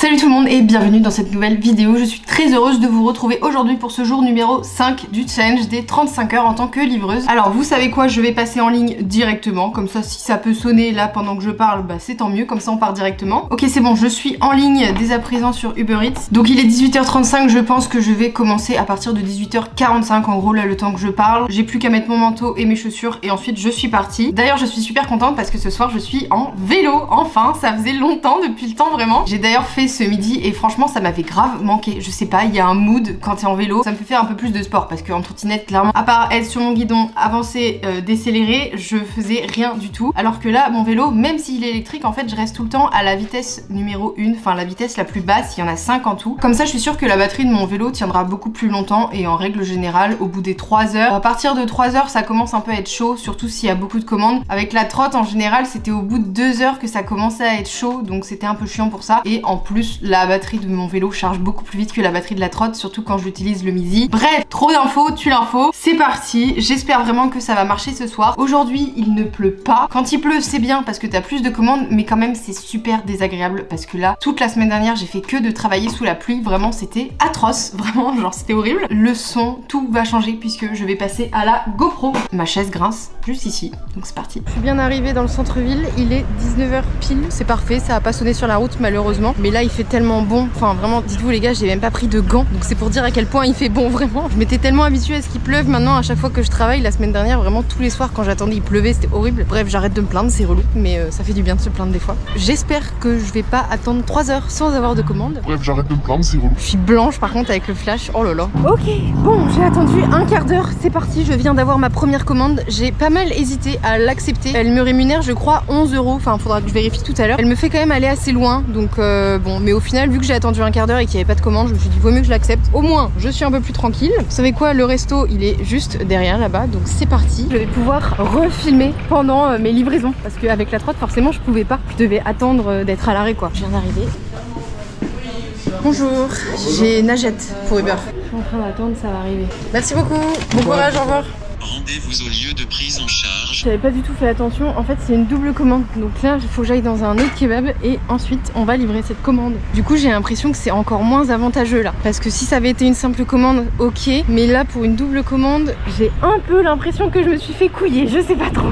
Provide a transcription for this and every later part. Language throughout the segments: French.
Salut tout le monde et bienvenue dans cette nouvelle vidéo. Je suis très heureuse de vous retrouver aujourd'hui pour ce jour numéro 5 du challenge des 35 heures en tant que livreuse. Alors vous savez quoi, je vais passer en ligne directement, comme ça si ça peut sonner là pendant que je parle, bah c'est tant mieux, comme ça on part directement. Ok c'est bon, je suis en ligne dès à présent sur Uber Eats. Donc il est 18h35, je pense que je vais commencer à partir de 18h45 en gros là le temps que je parle. J'ai plus qu'à mettre mon manteau et mes chaussures et ensuite je suis partie. D'ailleurs je suis super contente parce que ce soir je suis en vélo, enfin ça faisait longtemps depuis le temps vraiment. J'ai d'ailleurs fait ce midi et franchement ça m'avait grave manqué, je sais pas, il y a un mood quand t'es en vélo, ça me fait faire un peu plus de sport parce qu'en trottinette clairement, à part être sur mon guidon, avancer, décélérer, je faisais rien du tout. Alors que là mon vélo, même s'il est électrique, en fait je reste tout le temps à la vitesse numéro 1, enfin la vitesse la plus basse, il y en a 5 en tout. Comme ça je suis sûre que la batterie de mon vélo tiendra beaucoup plus longtemps et en règle générale au bout des 3 heures, à partir de 3 heures ça commence un peu à être chaud, surtout s'il y a beaucoup de commandes. Avec la trotte en général c'était au bout de 2 heures que ça commençait à être chaud, donc c'était un peu chiant pour ça. Et en plus la batterie de mon vélo charge beaucoup plus vite que la batterie de la trotte, surtout quand j'utilise le midi. Bref, trop d'infos, tue l'info. C'est parti, j'espère vraiment que ça va marcher ce soir. Aujourd'hui il ne pleut pas. Quand il pleut c'est bien parce que t'as plus de commandes, mais quand même c'est super désagréable parce que là toute la semaine dernière j'ai fait que de travailler sous la pluie. Vraiment c'était atroce, vraiment genre c'était horrible. Le son, tout va changer puisque je vais passer à la GoPro. Ma chaise grince juste ici, donc c'est parti. Je suis bien arrivée dans le centre-ville, il est 19h pile, c'est parfait, ça a pas sonné sur la route malheureusement, mais là il fait tellement bon, enfin vraiment dites-vous les gars, j'ai même pas pris de gants, donc c'est pour dire à quel point il fait bon vraiment. Je m'étais tellement habituée à ce qu'il pleuve maintenant à chaque fois que je travaille. La semaine dernière vraiment tous les soirs quand j'attendais il pleuvait, c'était horrible. Bref, j'arrête de me plaindre, c'est relou, mais ça fait du bien de se plaindre des fois. J'espère que je vais pas attendre 3 heures sans avoir de commande. Bref, j'arrête de me plaindre, c'est relou. Je suis blanche par contre avec le flash, oh là là. Ok, bon j'ai attendu un quart d'heure, c'est parti, je viens d'avoir ma première commande. J'ai pas mal hésité à l'accepter, elle me rémunère je crois 11 €, enfin faudra que je vérifie tout à l'heure. Elle me fait quand même aller assez loin, donc bon, mais au final vu que j'ai attendu un quart d'heure et qu'il n'y avait pas de commande, je me suis dit vaut mieux que je l'accepte. Au moins je suis un peu plus tranquille. Vous savez quoi, le resto il est juste derrière là-bas, donc c'est parti. Je vais pouvoir refilmer pendant mes livraisons parce qu'avec la trotte forcément je pouvais pas, je devais attendre d'être à l'arrêt quoi. Je viens d'arriver. Bonjour, j'ai Najette pour Uber. Je suis en train d'attendre, ça va arriver. Merci beaucoup, bon courage, au revoir. Rendez-vous au lieu de prise en charge. J'avais pas du tout fait attention, en fait c'est une double commande. Donc là il faut que j'aille dans un autre kebab et ensuite on va livrer cette commande. Du coup j'ai l'impression que c'est encore moins avantageux là. Parce que si ça avait été une simple commande, ok. Mais là pour une double commande, j'ai un peu l'impression que je me suis fait couiller, je sais pas trop.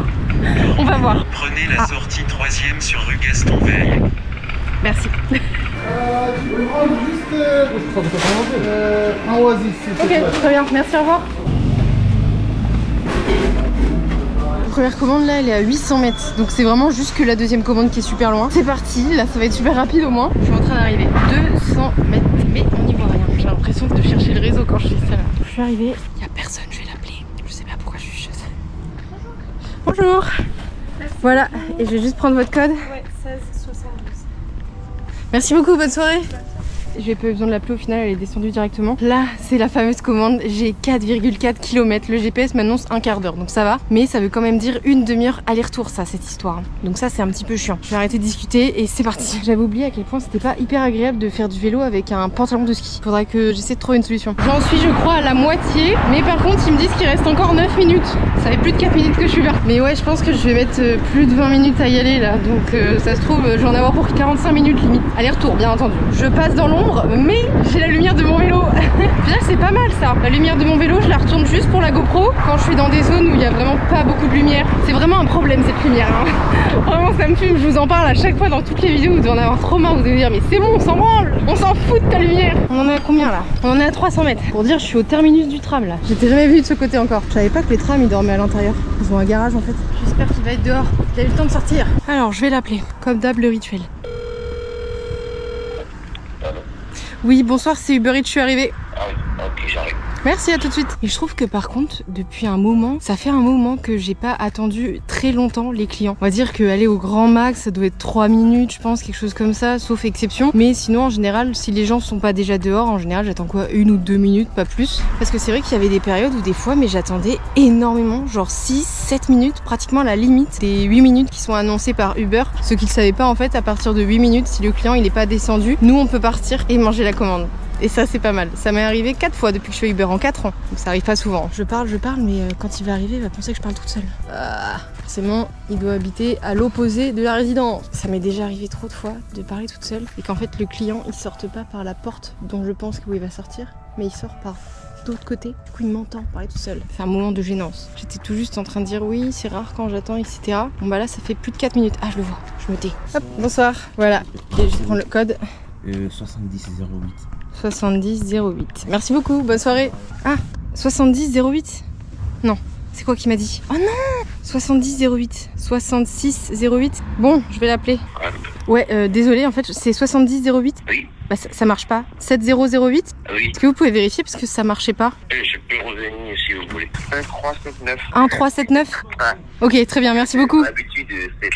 On va voir. Prenez la sortie 3e sur rue Gaston Veil. Merci. Je peux prendre juste un oasis. Ok, très bien, merci, au revoir. La première commande là elle est à 800 mètres, donc c'est vraiment juste que la deuxième commande qui est super loin. C'est parti, là ça va être super rapide au moins. Je suis en train d'arriver, 200 mètres, mais on n'y voit rien. J'ai l'impression de chercher le réseau quand je fais ça là. Je suis arrivée, il n'y a personne, je vais l'appeler. Je sais pas pourquoi je suis chuchote. Bonjour. Merci. Voilà, et je vais juste prendre votre code. Ouais, 16,72. Merci beaucoup, bonne soirée. J'ai pas eu besoin de l'appeler au final, elle est descendue directement. Là, c'est la fameuse commande. J'ai 4,4 km. Le GPS m'annonce un quart d'heure, donc ça va. Mais ça veut quand même dire une demi-heure aller-retour, ça, cette histoire. Donc ça, c'est un petit peu chiant. Je vais arrêter de discuter et c'est parti. J'avais oublié à quel point c'était pas hyper agréable de faire du vélo avec un pantalon de ski. Faudrait que j'essaie de trouver une solution. J'en suis, je crois, à la moitié. Mais par contre, ils me disent qu'il reste encore 9 minutes. Ça fait plus de 4 minutes que je suis là. Mais ouais, je pense que je vais mettre plus de 20 minutes à y aller là. Donc ça se trouve, je vais en avoir pour 45 minutes limite. Aller-retour, bien entendu. Je passe dans l'ombre, mais j'ai la lumière de mon vélo. Déjà c'est pas mal ça. La lumière de mon vélo je la retourne juste pour la GoPro quand je suis dans des zones où il y a vraiment pas beaucoup de lumière. C'est vraiment un problème cette lumière hein. Vraiment ça me fume, je vous en parle à chaque fois dans toutes les vidéos. Vous devez en avoir trop marre, vous devez dire mais c'est bon, on s'en branle, on s'en fout de ta lumière. On en est à combien là? On en est à 300 mètres. Pour dire je suis au terminus du tram là. J'étais jamais venue de ce côté encore. Je savais pas que les trams ils dormaient à l'intérieur. Ils ont un garage en fait. J'espère qu'il va être dehors, qu'il a eu le temps de sortir. Alors je vais l'appeler, comme d'hab le rituel. Oui, bonsoir, c'est Uber Eats, je suis arrivée. Ah oui, ok, j'arrive. Merci, à tout de suite. Et je trouve que par contre, depuis un moment, ça fait un moment que j'ai pas attendu très longtemps les clients. On va dire qu'aller au grand max, ça doit être 3 minutes, je pense, quelque chose comme ça, sauf exception. Mais sinon, en général, si les gens sont pas déjà dehors, en général, j'attends quoi, 1 ou 2 minutes, pas plus. Parce que c'est vrai qu'il y avait des périodes où des fois, mais j'attendais énormément, genre 6-7 minutes, pratiquement la limite des 8 minutes qui sont annoncées par Uber. Ceux qui le savaient pas, en fait, à partir de 8 minutes, si le client il est pas descendu, nous on peut partir et manger la commande. Et ça c'est pas mal. Ça m'est arrivé 4 fois depuis que je fais Uber en 4 ans. Donc ça arrive pas souvent. Je parle, mais quand il va arriver, il va penser que je parle toute seule. forcément il doit habiter à l'opposé de la résidence. Ça m'est déjà arrivé trop de fois de parler toute seule et qu'en fait le client il sorte pas par la porte dont je pense où il va sortir, mais il sort par l'autre côté, du coup il m'entend parler tout seul. C'est un moment de gênance. J'étais tout juste en train de dire oui, c'est rare quand j'attends, etc. Bon bah là ça fait plus de 4 minutes. Ah je le vois, je me tais. Hop, bonsoir, voilà, je vais juste prendre le code. 7008. 7008. Merci beaucoup, bonne soirée. Ah, 7008 ? Non, c'est quoi qui m'a dit ? Oh non, 7008. 6608. Bon, je vais l'appeler. Ouais, désolé, en fait, c'est 7008. Oui. Bah ça marche pas. 7008. Oui. Est-ce que vous pouvez vérifier parce que ça marchait pas ? Je peux revenir si vous voulez. 1379. 1379 ? Ouais. Ok, très bien, merci beaucoup. D'habitude, c'est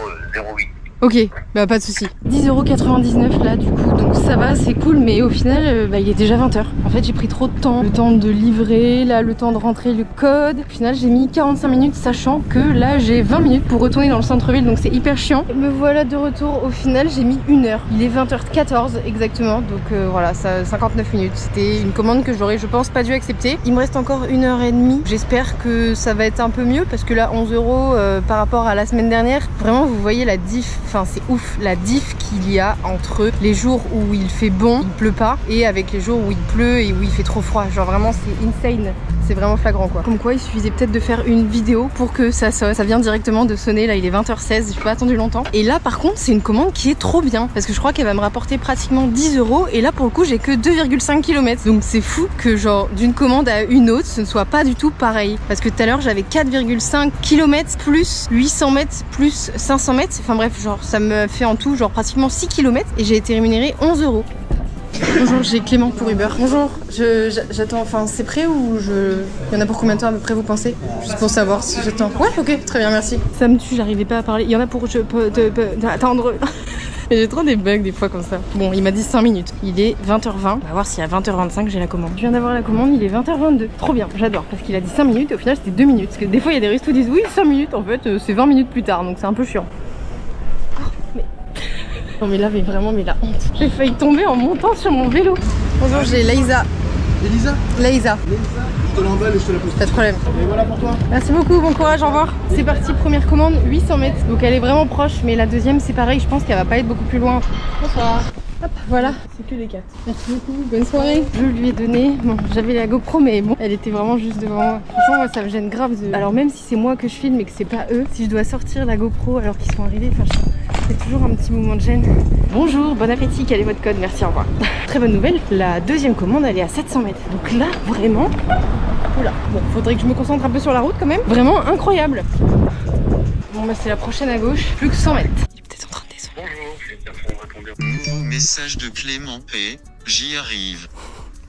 7008. Ok, bah pas de soucis. 10,99€ là du coup, donc ça va, c'est cool, mais au final, il est déjà 20h. En fait, j'ai pris trop de temps. Le temps de livrer, là, le temps de rentrer le code. Au final, j'ai mis 45 minutes, sachant que là, j'ai 20 minutes pour retourner dans le centre-ville, donc c'est hyper chiant. Me voilà de retour. Au final, j'ai mis 1 heure. Il est 20h14 exactement, donc voilà, ça 59 minutes. C'était une commande que j'aurais, je pense, pas dû accepter. Il me reste encore 1h30. J'espère que ça va être un peu mieux, parce que là, 11€ par rapport à la semaine dernière. Vraiment, vous voyez la diff. Enfin, c'est ouf la diff qu'il y a entre les jours où il fait bon, il pleut pas, et avec les jours où il pleut et où il fait trop froid. Genre vraiment, c'est insane. C'est vraiment flagrant quoi. Comme quoi, il suffisait peut-être de faire une vidéo pour que ça sonne. Ça vient directement de sonner. Là, il est 20h16. J'ai pas attendu longtemps. Et là, par contre, c'est une commande qui est trop bien. Parce que je crois qu'elle va me rapporter pratiquement 10€. Et là, pour le coup, j'ai que 2,5 km. Donc, c'est fou que, genre, d'une commande à une autre, ce ne soit pas du tout pareil. Parce que tout à l'heure, j'avais 4,5 km plus 800 mètres plus 500 mètres. Enfin bref, genre, ça me fait en tout, genre, pratiquement 6 km. Et j'ai été rémunérée 11€. Bonjour, j'ai Clément pour Uber. Bonjour, j'attends, enfin c'est prêt ou il y en a pour combien de temps à peu près vous pensez? Juste pour savoir si j'attends. Ouais, ok, très bien, merci. Ça me tue, j'arrivais pas à parler. Il y en a pour attendre. J'ai trop des bugs des fois comme ça. Bon, il m'a dit 5 minutes. Il est 20h20. On va voir si à 20h25 j'ai la commande. Je viens d'avoir la commande, il est 20h22. Trop bien, j'adore. Parce qu'il a dit 5 minutes et au final c'était 2 minutes. Parce que des fois il y a des restos qui disent oui 5 minutes. En fait c'est 20 minutes plus tard, donc c'est un peu chiant. Non mais là, mais la honte. J'ai failli tomber en montant sur mon vélo. Bonjour, j'ai Laïsa. Elisa? Laïsa. Je te l'emballe et je te la pose. Pas de problème. Et voilà pour toi. Merci beaucoup, bon courage, au revoir. C'est parti, première commande, 800 mètres. Donc elle est vraiment proche, mais la deuxième c'est pareil, je pense qu'elle va pas être beaucoup plus loin. Bonsoir. Hop, voilà, c'est que les 4. Merci beaucoup, bonne soirée. Je lui ai donné, bon, j'avais la GoPro, mais bon, elle était vraiment juste devant moi. Franchement, moi ça me gêne grave de... Alors même si c'est moi que je filme et que c'est pas eux, si je dois sortir la GoPro alors qu'ils sont arrivés, enfin c'est toujours un petit moment de gêne. Bonjour, bon appétit, quel est votre code? Merci, au revoir. Très bonne nouvelle, la deuxième commande elle est à 700 mètres. Donc là, vraiment... Oula, bon, faudrait que je me concentre un peu sur la route quand même. Vraiment incroyable. Bon bah c'est la prochaine à gauche, plus que 100 mètres. Il est peut-être en train de descendre. Nouveau message de Clément P. J'y arrive.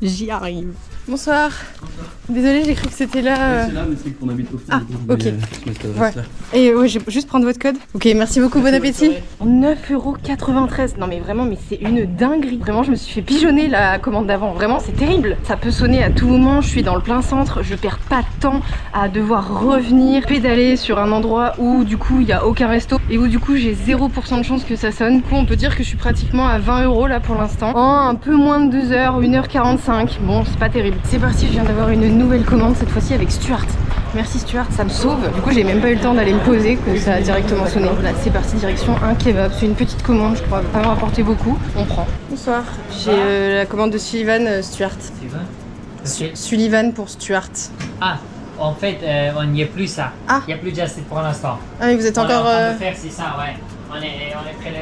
J'y arrive. Bonsoir. Désolée, j'ai cru que c'était là. C'est là, mais c'est qu'on habite au Ah, ok. Ouais. Et ouais, je vais juste prendre votre code. Ok, merci beaucoup, bon appétit. 9,93 €. Non mais vraiment, mais c'est une dinguerie. Vraiment, je me suis fait pigeonner la commande d'avant. Vraiment, c'est terrible. Ça peut sonner à tout moment. Je suis dans le plein centre. Je perds pas de temps à devoir revenir, pédaler sur un endroit où du coup il n'y a aucun resto et où du coup j'ai 0% de chance que ça sonne. Du coup, on peut dire que je suis pratiquement à 20 € là pour l'instant. En un peu moins de 2 heures, 1h45. Bon, c'est pas terrible. C'est parti, je viens d'avoir une nouvelle commande cette fois-ci avec Stuart. Merci Stuart, ça me sauve. Du coup, j'ai même pas eu le temps d'aller me poser que ça a directement sonné. Là, c'est parti, direction un kebab. C'est une petite commande, je crois, pas me rapporter beaucoup. On prend. Bonsoir. J'ai la commande de Sullivan, Stuart. Okay. Sullivan pour Stuart. Ah, en fait, on n'y est plus ça. Ah. Il n'y a plus Just Eat pour l'instant. Ah, mais vous êtes encore. On est en train de faire, c'est ça, ouais. On est prêt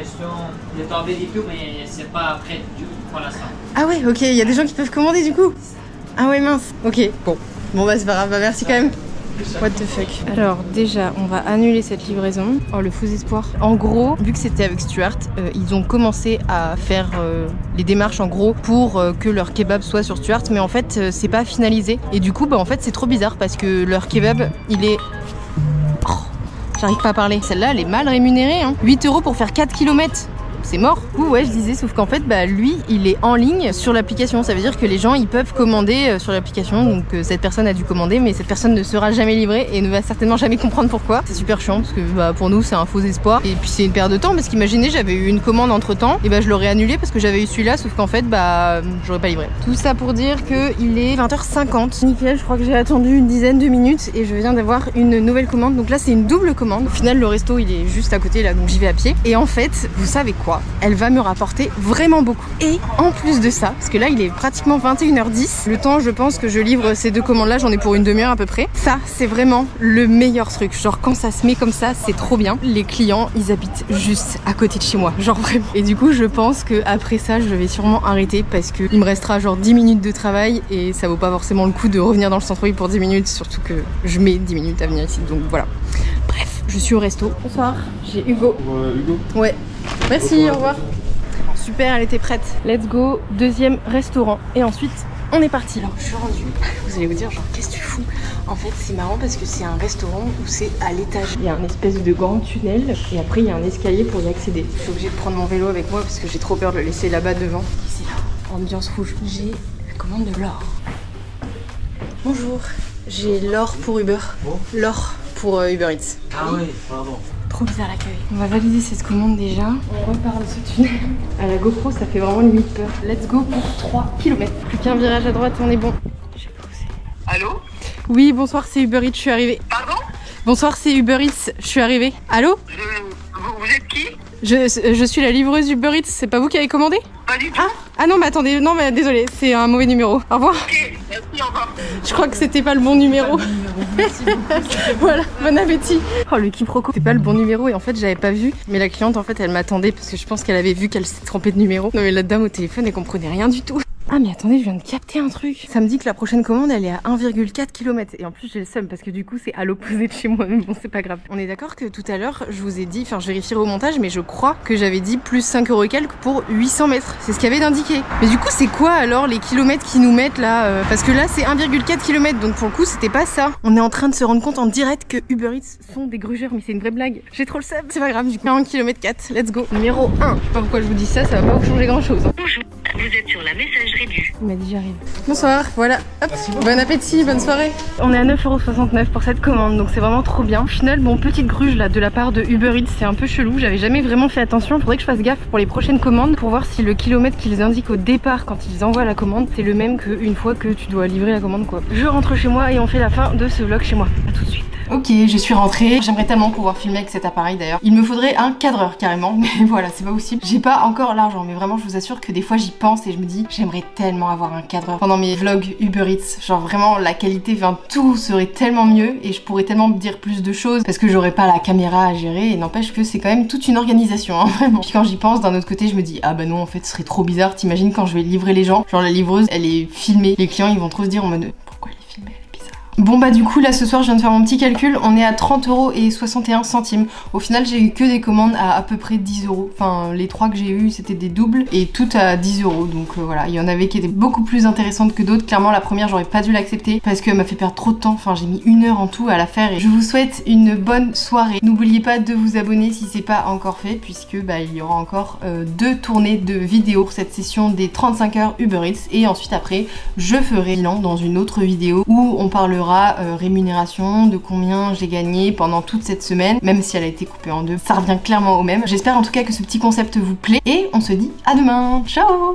de tomber du tout, mais c'est pas prêt du tout pour l'instant. Ah ouais, ok, il y a des gens qui peuvent commander du coup. Ah ouais, mince. Ok, bon. Bon bah c'est pas grave, bah merci quand même. What the fuck. Alors déjà, on va annuler cette livraison. Oh, le faux espoir. En gros, vu que c'était avec Stuart, ils ont commencé à faire les démarches en gros pour que leur kebab soit sur Stuart, mais en fait c'est pas finalisé. Et du coup, bah en fait c'est trop bizarre parce que leur kebab, il est... Oh, j'arrive pas à parler. Celle-là, elle est mal rémunérée. Hein. 8 € pour faire 4 km. c'est mort. Ouais, je disais, sauf qu'en fait, bah lui, il est en ligne sur l'application. Ça veut dire que les gens, ils peuvent commander sur l'application. Donc cette personne a dû commander, mais cette personne ne sera jamais livrée et ne va certainement jamais comprendre pourquoi. C'est super chiant parce que bah, pour nous, c'est un faux espoir. Et puis c'est une perte de temps parce qu'imaginez, j'avais eu une commande entre temps et bah je l'aurais annulée parce que j'avais eu celui-là, sauf qu'en fait, bah j'aurais pas livré. Tout ça pour dire qu'il est 20h50. Nickel, je crois que j'ai attendu une dizaine de minutes et je viens d'avoir une nouvelle commande. Donc là, c'est une double commande. Au final, le resto, il est juste à côté là, donc j'y vais à pied. Et en fait, vous savez quoi? Elle va me rapporter vraiment beaucoup. Et en plus de ça, parce que là, il est pratiquement 21h10. Le temps, je pense que je livre ces deux commandes là, j'en ai pour une demi-heure à peu près. Ça, c'est vraiment le meilleur truc. Genre, quand ça se met comme ça, c'est trop bien. Les clients, ils habitent juste à côté de chez moi. Genre vraiment. Et du coup, je pense que après ça, je vais sûrement arrêter parce que il me restera genre 10 minutes de travail et ça vaut pas forcément le coup de revenir dans le centre-ville pour 10 minutes, surtout que je mets 10 minutes à venir ici. Donc voilà. Bref, je suis au resto. Bonsoir, j'ai Hugo. Hugo. Ouais. Merci, au revoir. Super, elle était prête. Let's go, deuxième restaurant. Et ensuite, on est parti. Alors, je suis rendue. Vous allez vous dire, genre, qu'est-ce que tu fous? En fait, c'est marrant parce que c'est un restaurant où c'est à l'étage. Il y a un espèce de grand tunnel et après, il y a un escalier pour y accéder. Je suis obligée de prendre mon vélo avec moi parce que j'ai trop peur de le laisser là-bas devant. Ici, là, ambiance rouge. J'ai la commande de l'or. Bonjour, j'ai l'or pour Uber. L'or pour Uber Eats. Ah oui, pardon. Trop bizarre l'accueil. On va valider cette commande déjà. On repart de ce tunnel. À la GoPro, ça fait vraiment limite peur. Let's go pour 3 km. Plus qu'un virage à droite, on est bon. J'ai posé. Allô? Oui, bonsoir, c'est Uber Eats, je suis arrivée. Pardon? Bonsoir, c'est Uber Eats, je suis arrivée. Allô? Vous êtes qui? Je suis la livreuse Uber Eats, c'est pas vous qui avez commandé? Pas du tout. Ah non, mais attendez, non, mais désolé, c'est un mauvais numéro. Au revoir. Ok, merci, au revoir. Je crois que c'était pas le bon numéro. Voilà, bon appétit. Oh, le quiproquo, c'était pas le bon numéro et en fait j'avais pas vu. Mais la cliente en fait elle m'attendait parce que je pense qu'elle avait vu qu'elle s'était trompée de numéro. Non mais la dame au téléphone elle comprenait rien du tout. Ah mais attendez, je viens de capter un truc. Ça me dit que la prochaine commande elle est à 1,4 km. Et en plus j'ai le seum parce que du coup c'est à l'opposé de chez moi. Mais bon c'est pas grave. On est d'accord que tout à l'heure je vous ai dit, enfin je vérifierai au montage, mais je crois que j'avais dit plus 5 € et quelques pour 800 mètres. C'est ce qu'il y avait d'indiqué. Mais du coup c'est quoi alors les kilomètres qu'ils nous mettent là parce que là c'est 1,4 km donc pour le coup c'était pas ça. On est en train de se rendre compte en direct que Uber Eats sont des grugeurs, mais c'est une vraie blague. J'ai trop le seum. C'est pas grave, du coup 1 km 4, let's go. Numéro 1. Je sais pas pourquoi je vous dis ça, ça va pas vous changer grand chose. Bonjour, vous êtes sur la messagerie du... Il m'a dit j'arrive. Bonsoir, voilà. Hop. Bon appétit, bonne soirée. On est à 9,69 € pour cette commande, donc c'est vraiment trop bien. Au final, bon, petite gruge là de la part de Uber Eats, c'est un peu chelou. J'avais jamais vraiment fait attention. Faudrait que je fasse gaffe pour les prochaines commandes pour voir si le kilomètre qu'ils indiquent au départ quand ils envoient la commande, c'est le même qu'une fois que tu dois livrer la commande quoi. Je rentre chez moi et on fait la fin de ce vlog chez moi. A tout de suite. Ok, je suis rentrée. J'aimerais tellement pouvoir filmer avec cet appareil d'ailleurs. Il me faudrait un cadreur carrément, mais voilà, c'est pas possible. J'ai pas encore l'argent, mais vraiment, je vous assure que des fois j'y pense et je me dis, j'aimerais tellement avoir un cadreur pendant mes vlogs Uber Eats. Genre vraiment, la qualité, enfin tout serait tellement mieux et je pourrais tellement me dire plus de choses parce que j'aurais pas la caméra à gérer. Et n'empêche que c'est quand même toute une organisation, hein, vraiment. Puis quand j'y pense, d'un autre côté, je me dis, ah bah non, en fait, ce serait trop bizarre. T'imagines quand je vais livrer les gens, genre la livreuse, elle est filmée. Les clients, ils vont trop se dire en mode, pourquoi elle est filmée? Bon bah du coup là ce soir je viens de faire mon petit calcul, on est à 30,61 €. Au final j'ai eu que des commandes à peu près 10 €. Enfin les 3 que j'ai eu c'était des doubles et toutes à 10 €. Donc voilà, il y en avait qui étaient beaucoup plus intéressantes que d'autres. Clairement la première j'aurais pas dû l'accepter parce qu'elle m'a fait perdre trop de temps. Enfin j'ai mis 1 heure en tout à la faire et je vous souhaite une bonne soirée. N'oubliez pas de vous abonner si c'est pas encore fait puisque bah il y aura encore 2 tournées de vidéos pour cette session des 35 heures Uber Eats et ensuite après je ferai bilan dans une autre vidéo où on parlera rémunération, de combien j'ai gagné pendant toute cette semaine, même si elle a été coupée en deux, ça revient clairement au même. J'espère en tout cas que ce petit concept vous plaît et on se dit à demain, ciao!